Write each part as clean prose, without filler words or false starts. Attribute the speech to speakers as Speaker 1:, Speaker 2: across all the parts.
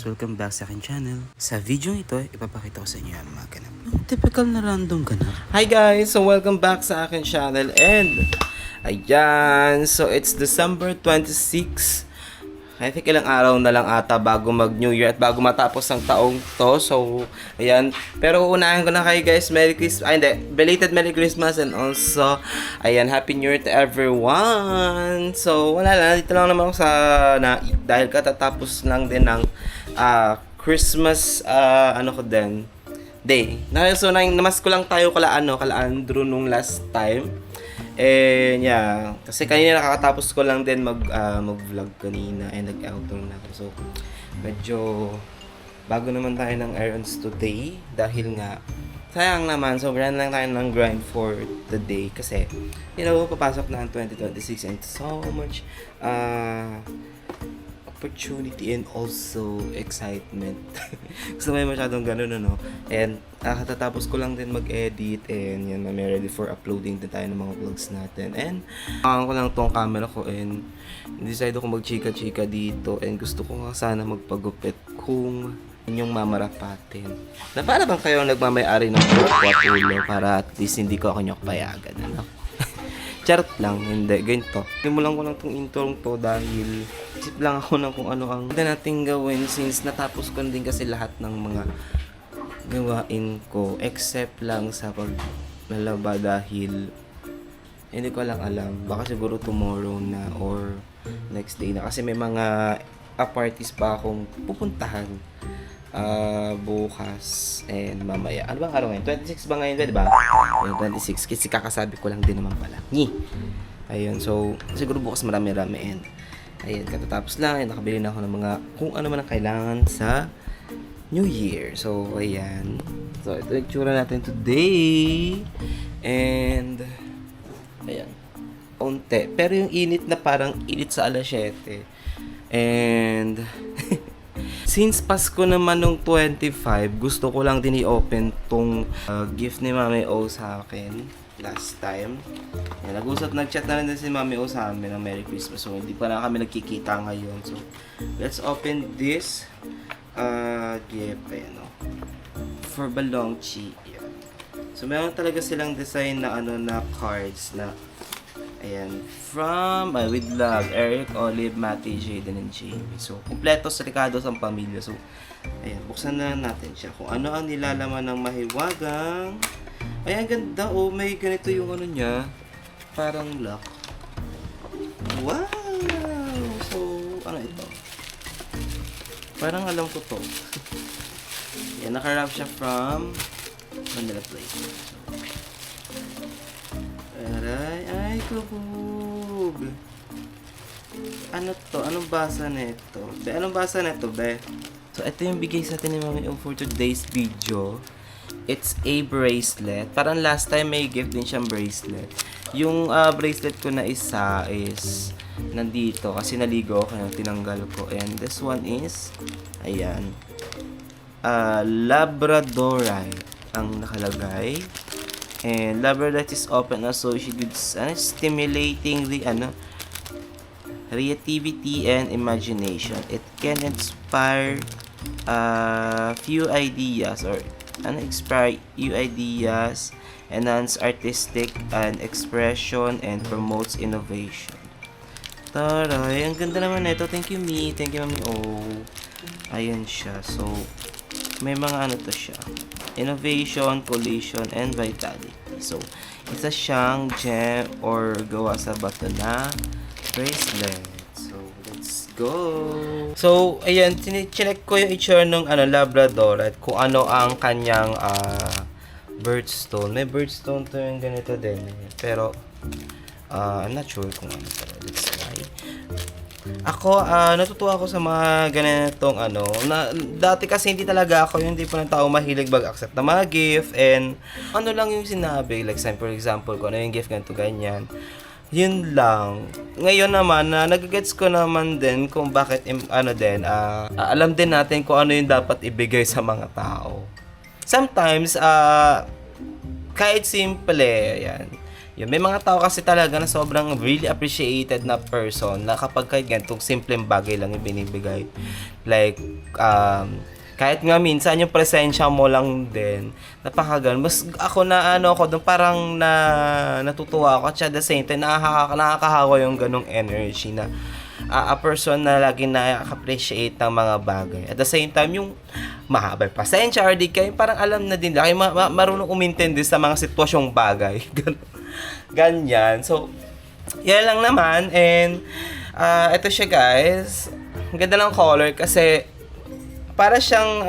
Speaker 1: welcome back sa akin channel. Sa video ito, ipapakita ko sa inyo ang mga ganap. Yung typical na random ganap.
Speaker 2: Hi guys! So welcome back sa akin channel and ayan, so it's December 26. I think ilang araw na lang ata bago mag New Year at bago matapos ang taong to. So, ayan. Pero unahin ko na kayo guys, Merry Christmas. Ay hindi, belated Merry Christmas and also, ayan, Happy New Year to everyone. So, wala lang. Dito lang naman ako dahil katatapos lang din ng Christmas, day. So, namas ko lang tayo kala Andrew nung last time. And yeah, kasi kanina nakakatapos ko lang din mag-vlog kanina and nag-outro na ako. So, medyo bago naman tayo ng errands today dahil nga sayang naman, sobrang lang tayo ng grind for the day kasi papasok na ang 2026 and so much opportunity and also excitement. Gusto mo masyadong ganun, no? And katatapos ko lang din mag-edit and yan, may ready for uploading din tayo ng mga vlogs natin. And ko lang tong camera ko and decide ko mag-chika-chika dito and gusto ko nga sana magpagupit kung inyong mamarapatin. Na para bang kayo nagmamayari ng patulo para at least hindi ko ako nyok payagan, ano? Charot lang, hindi, ganito. Simulan ko lang tong intro to dahil isip lang ako ng kung ano ang pwede natin gawin since natapos ko din kasi lahat ng mga gawain ko except lang sa paglalaba dahil hindi ko lang alam. Baka siguro tomorrow na or next day na kasi may mga parties pa akong pupuntahan bukas and mamaya. Ano bang araw ngayon? 26 ba ngayon, di ba? 26. Kasi kakasabi ko lang din naman pala. Ayun, so siguro bukas marami-rami and ayun, katatapos lang and nakabili na ako ng mga kung ano man ang kailangan sa New Year. So, ayan. So, ito yung tsura natin today. And ayan. Unti. Pero yung init na parang init sa alas 7. And since Pasko naman nung 25, gusto ko lang din i-open tong gift ni Mami O sa akin last time. Yan, nag-chat na rin din si Mami O sa amin ng Merry Christmas. So, hindi pa na kami nagkikita ngayon. So, let's open this gift. Ayan, no? For Balongchi. Yan. So, meron talaga silang design na na cards na ayan, from with love, Eric, Olive, Matty, Jaden, and Jamie. So, kumpleto sa Ricardo sa pamilya. So, ayan, buksan na natin siya. Kung ano ang nilalaman ng mahiwagang. Ayan, ganda. Oh, may ganito yung niya. Parang lock. Wow! So, ano ito? Parang alam ko to. Ayan, nakarap siya from Manila Place. So, ay, kabog. Ano to? Anong basa nito? Anong basa nito, be? So, ito yung bigay sa atin ni Mami O for today's video. It's a bracelet. Parang last time may gift din siyang bracelet. Yung bracelet ko na isa is nandito kasi naligo ako kaya tinanggal ko. And this one is, ayan, Labradorite ang nakalagay. And Labradorite is often associated with stimulating the creativity and imagination. It can inspire few ideas or enhance artistic and expression, and promotes innovation. Taray, ang ganda naman nito. Thank you, Mi. Thank you, Mami. Oh, ayan siya. So, may mga to siya. Innovation, collision, and vitality. So, isa siyang gem or gawa sa bato na bracelet. So, let's go! So, ayan, chinek ko yung itsura ng Labrador at kung ano ang kanyang birthstone. May birthstone to yung ganito din. Pero, I'm not sure kung ano. Pero, let's try. Ako, natutuwa ako sa mga ganitong dati kasi hindi talaga ako yung tipo ng tao mahilig mag-accept na mga gift and lang yung sinabi, like for example, kung ano yung gift ganito, ganyan. Yun lang. Ngayon naman, nagigets ko naman din kung bakit, alam din natin kung ano yung dapat ibigay sa mga tao. Sometimes, kahit simple, yan. Yun, may mga tao kasi talaga na sobrang really appreciated na person na kapag kahit ganitong simpleng bagay lang yung binibigay. Like, kahit nga minsan yung presensya mo lang din, napakagan. Mas ako na ako doon parang natutuwa ako at at the same time nakakahawa yung ganong energy na a person na lagi na-appreciate ng mga bagay. At the same time, yung mahabang pasensya or di kayo parang alam na din, kayo marunong umintindi sa mga sitwasyong bagay. Ganyan. So, yan lang naman. And, ito siya guys. Ang ganda ng color kasi para siyang,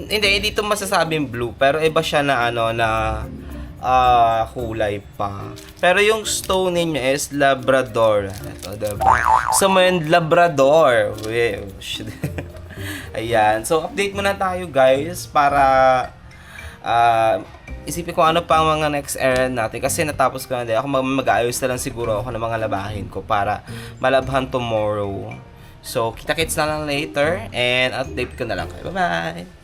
Speaker 2: hindi ito masasabing blue. Pero iba siya na kulay pa. Pero yung stone ninyo is Labrador. Ito, diba? So, may Labrador. Ayan. So, update muna tayo guys para isipin ko ano pa ang mga next errand natin kasi natapos ko na din. Ako mag-aayos na lang siguro ako ng mga labahin ko para malabhan tomorrow. So, kita-kits na lang later and update ko na lang kayo. Bye-bye!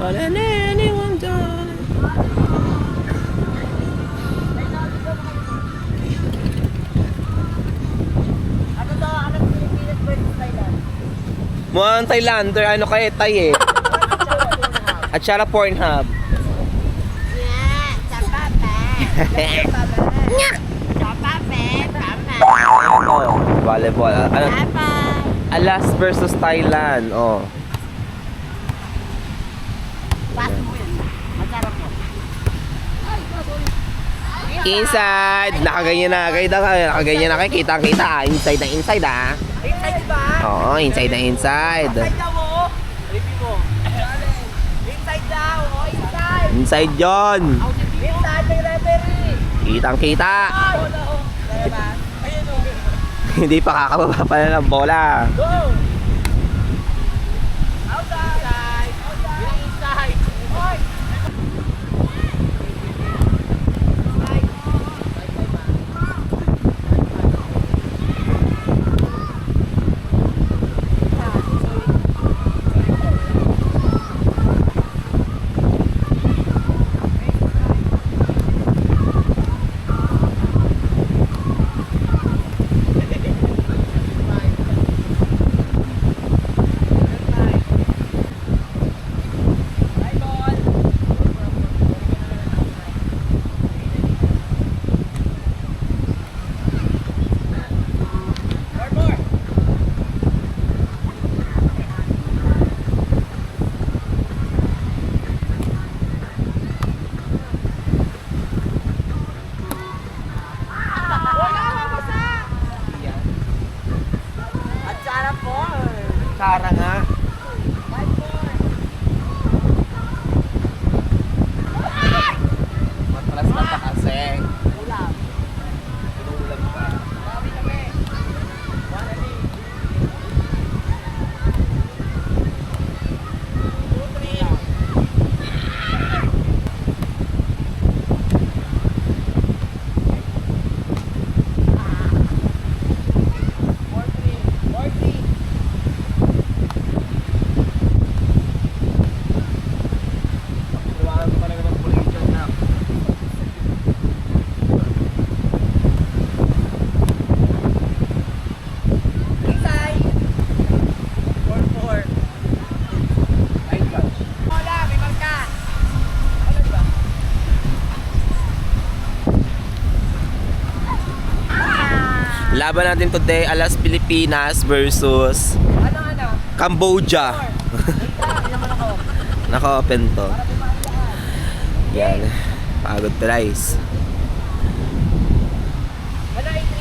Speaker 2: What an anyone done. Mukhang Thailander, ano kay Tay eh. At saka Pornhub.
Speaker 3: Nha, chả ba bè. Chả ba bè, chả ba.
Speaker 2: Oh, volleyball. Ano? Alas versus Thailand. Oh. Inside! Nakaganyan na. Nakaganyan na kayo. Kita-kita. Inside na inside ah.
Speaker 3: Inside ba?
Speaker 2: Oo, inside na inside.
Speaker 3: Inside daw mo. Review mo. Inside daw. Oh, inside.
Speaker 2: Inside John.
Speaker 3: Inside may referee.
Speaker 2: Kitang-kita.
Speaker 3: Diba? Ayun o.
Speaker 2: Hindi pa kakababa pala ng bola.
Speaker 3: Go! Outside! Outside! Inside! Oy! At sarap po.
Speaker 2: Kara nga. Matalas na pa kasi.
Speaker 3: Ulam.
Speaker 2: Inuulam pa.
Speaker 3: Marami kami. Inside. 4-4. Hola, may marka.
Speaker 2: Laban natin today, Alas Pilipinas versus
Speaker 3: Ano?
Speaker 2: Cambodia.
Speaker 3: Hindi naman ako.
Speaker 2: Naka-open to. Yan. Pagod price.
Speaker 3: Ano, A3?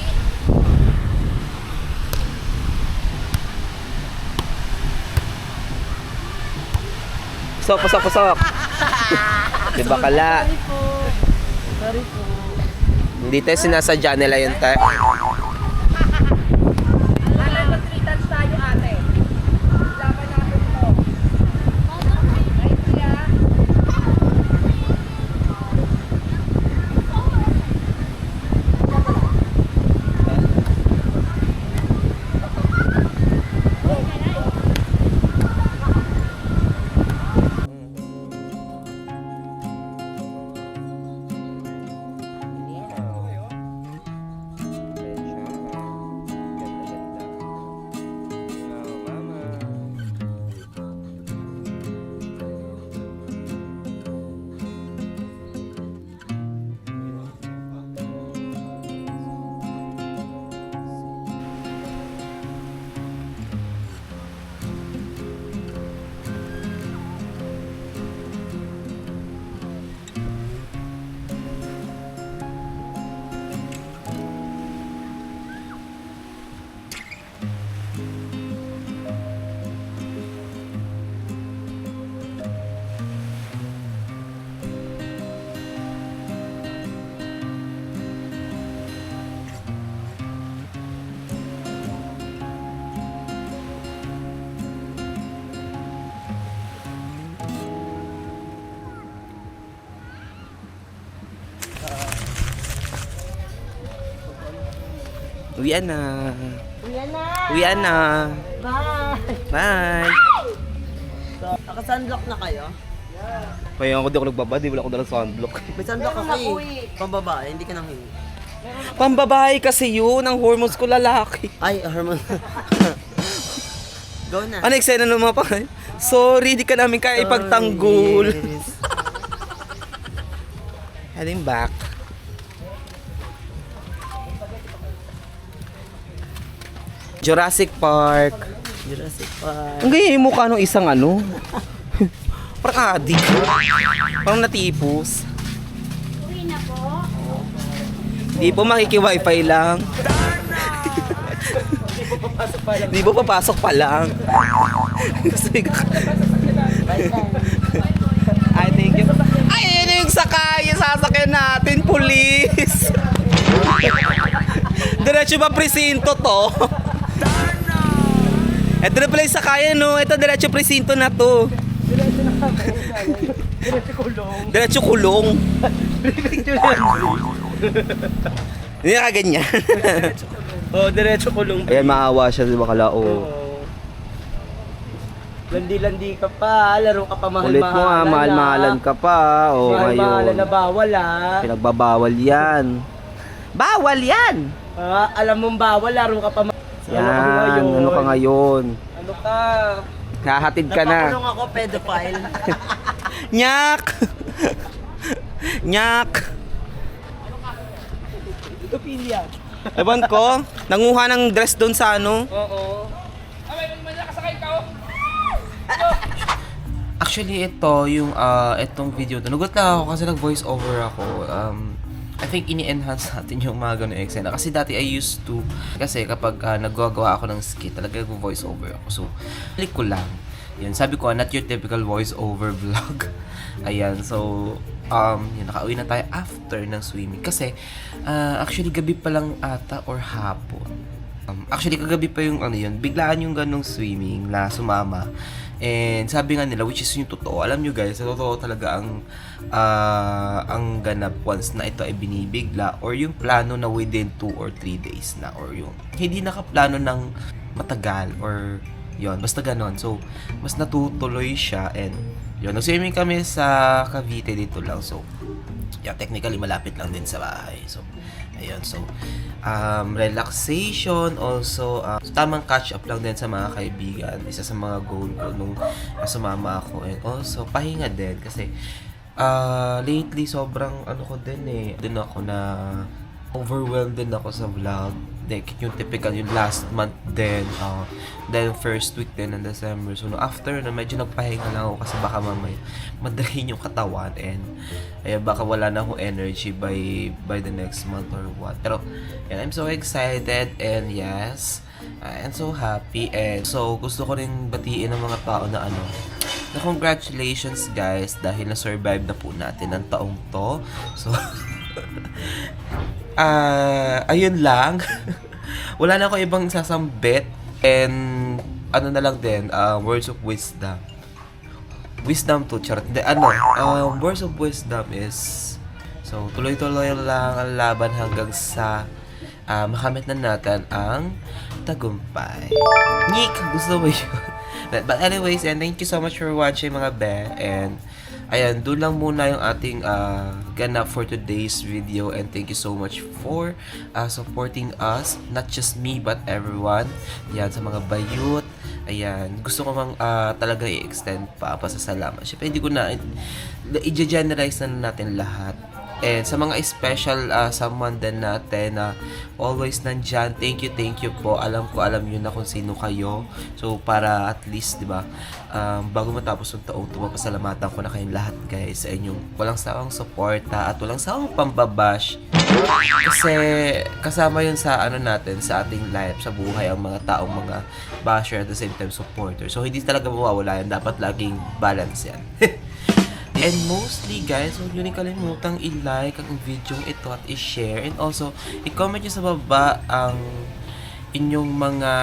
Speaker 2: Pasok. Diba kala?
Speaker 3: Sorry po.
Speaker 2: Hindi tayo sinasadya nila yun tayo.
Speaker 3: Lalay mag 3 tons tayo ate. Laban natin to. A3 ah.
Speaker 2: Uwian na.
Speaker 3: Uyan na.
Speaker 2: Uwian na.
Speaker 3: Bye.
Speaker 2: Bye.
Speaker 3: Naka-sunblock na kayo?
Speaker 2: Kaya ako di ako nagbabad, wala ako dalang sunblock.
Speaker 3: May sunblock kasi. Pambabae, hindi ka nang hingi.
Speaker 2: Pambabae kasi yun, ang hormones ko lalaki.
Speaker 3: Ay, Herman. Go na.
Speaker 2: Ano eksena ng mga pangay? Sorry, di ka namin kaya ipagtanggol.
Speaker 3: Yes.
Speaker 2: Heading back. Jurassic Park.
Speaker 3: Jurassic Park.
Speaker 2: Ang ganyan yung mukha nung isang ano. Parang adik. Parang natipos.
Speaker 4: Uwi na po.
Speaker 2: Di po makiki-wifi lang. Di po papasok pa lang. Ay, thank you. Ay, yun yung sakay. Yung sasakyan natin, police. Diretso ba presinto to? Ito na pala yung sakayan, no? Ito, diretso presinto na to. Diretso kulong. Hindi na kaganyan.
Speaker 3: Oh, diretso kulong.
Speaker 2: Ayan, maawa siya, di ba kala? Oh.
Speaker 3: Landi-landi ka pa, laro ka pa
Speaker 2: Ulit mo nga, mahal-mahalan ka pa. O,
Speaker 3: Mahal-mahalan
Speaker 2: ngayon.
Speaker 3: na bawal ah.
Speaker 2: Pinagbabawal yan. Bawal yan!
Speaker 3: Ah, alam mong bawal, laro ka pa
Speaker 2: Yan, ano ka ngayon?
Speaker 3: Ano ka?
Speaker 2: Hahatid ka na.
Speaker 3: Napakulong ako, pedophile.
Speaker 2: Nyak! Nyak!
Speaker 3: Pedophilia.
Speaker 2: Ewan ko, nanguha ng dress doon sa ano.
Speaker 3: Oo.
Speaker 2: Actually, ito, yung itong video to. Nagulat lang ako kasi nag-voice over ako. I think ini-enhance natin yung mga ganun eksena. Kasi dati I used to, kasi kapag nagagawa ako ng skit, talaga nag-voice over ako. So, balik ko lang. Yan, sabi ko, not your typical voice over vlog. Ayan, so, yun, nakauwi na tayo after ng swimming. Kasi, actually, gabi pa lang ata or hapon. Actually, kagabi pa yung ano yun, biglaan yung ganung swimming na sumama. And sabi nga nila, which is yung totoo. Alam nyo guys, sa totoo talaga ang ganap once na ito ay binibigla or yung plano na within 2 or 3 days na or yung hindi nakaplano ng matagal or yon basta ganon. So, mas natutuloy siya and yun, nag-swimming kami sa Cavite dito lang. So, yeah, technically malapit lang din sa bahay. So, ayun. So, relaxation also, tamang catch up lang din sa mga kaibigan. Isa sa mga goal ko nung sumama ako. And also, pahinga din kasi lately sobrang ano ko din eh. Din ako na overwhelmed din ako sa vlog. Like, yung typical, yung last month din, then first week din ng December. So, no, after na, medyo nagpahinga lang ako kasi baka mamaya madahin yung katawan and baka wala na akong energy by the next month or what. Pero, yan, I'm so excited and yes, I'm so happy and so gusto ko rin batiin ng mga tao na ano, na congratulations guys dahil na-survive na po natin ang taong to. So, ayun lang. Wala na ako ibang sasambit. And, ano na lang din, words of wisdom. Wisdom to, charot. Hindi, words of wisdom is, so, tuloy-tuloy lang ang laban hanggang sa makamit na natin ang tagumpay. Nick, gusto mo yun? But anyways, and thank you so much for watching mga be. And, ayan, doon lang muna yung ating ganap for today's video and thank you so much for supporting us, not just me but everyone. Ayan, sa mga bayut. Ayan, gusto ko mang talaga i-extend pa pasasalamat. Siyempre, hindi ko na i-generalize na natin lahat. And sa mga special someone din natin na always nandyan, thank you po. Alam nyo na kung sino kayo. So, para at least, di ba, bago matapos yung taong pasalamatan ko na kayong lahat, guys, sa inyong walang sawang suporta at walang sawang pambabash. Kasi, kasama yun sa ano natin, sa ating life, sa buhay, ang mga taong mga basher at the same time supporter. So, hindi talaga mawawala yan. Dapat laging balance yan. And mostly guys, huwag nyo rin kalimutang i-like ang video ito at i-share. And also, i-comment nyo sa baba ang inyong mga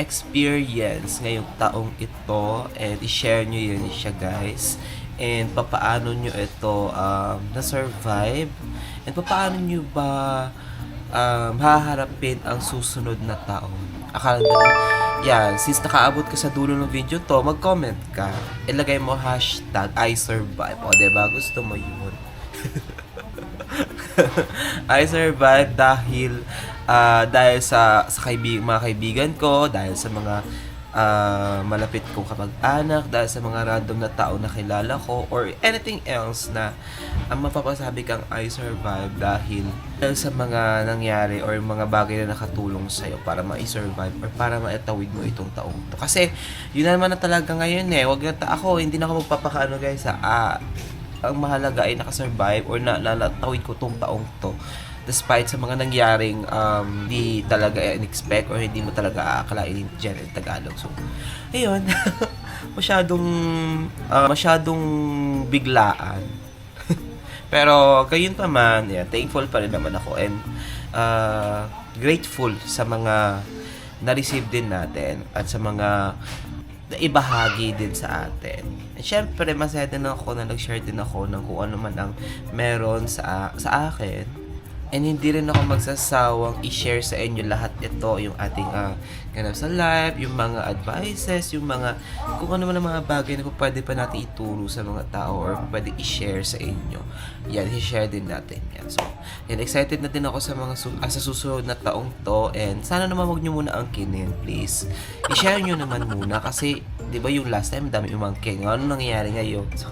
Speaker 2: experience ngayong taong ito. And i-share nyo yun siya guys. And papaano nyo ito na-survive. And papaano nyo ba haharapin ang susunod na taon. Akala nyo yan, since nakaabot ka sa dulo ng video to, mag-comment ka. Ilagay mo hashtag I survive. O, diba? Gusto mo yun. I survive dahil sa mga kaibigan ko, dahil sa mga malapit kong kamag-anak, dahil sa mga random na tao na kilala ko, or anything else na ang mapapasabi kang I survive dahil sa mga nangyari or mga bagay na nakatulong sa'yo para ma-survive or para maitawid mo itong taong to. Kasi yun naman na talaga ngayon wag na ako, hindi na ako magpapakaano guys ang mahalaga ay nakasurvive or nalatawid ko tong taong to despite sa mga nangyaring di talaga in-expect or hindi mo talaga aakalain dyan in Tagalog. So, ayun. masyadong biglaan. Pero, gayon pa man, thankful pa rin naman ako and grateful sa mga na-receive din natin at sa mga naibahagi din sa atin. And syempre, masaya din ako na nag-share din ako ng kung ano man ang meron sa akin. And hindi rin ako magsasawang i-share sa inyo lahat ito, yung ating ganap sa life, yung mga advices, yung mga, kung ano man ang mga bagay na pwede pa natin ituro sa mga tao or pwede i-share sa inyo. Yan, i-share din natin yan. So, yan, excited na din ako sa mga sa susunod na taong to and sana naman huwag nyo muna angkinin, please. I-share nyo naman muna kasi, di ba yung last time, dami umangkin. Ano nangyayari ngayon? So,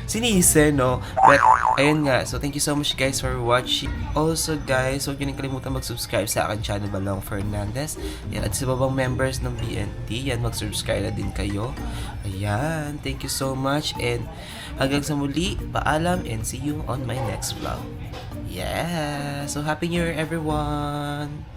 Speaker 2: sinise, no? But, ayun nga. So, thank you so much guys for watching. Also, guys, huwag nyo nang kalimutan mag-subscribe sa akin channel, Balong Fernandez. Yan, at sa babang members ng BNT, yan, mag-subscribe na din kayo. Ayan, thank you so much. And, hanggang sa muli, paalam and see you on my next vlog. Yeah! So, Happy New Year, everyone!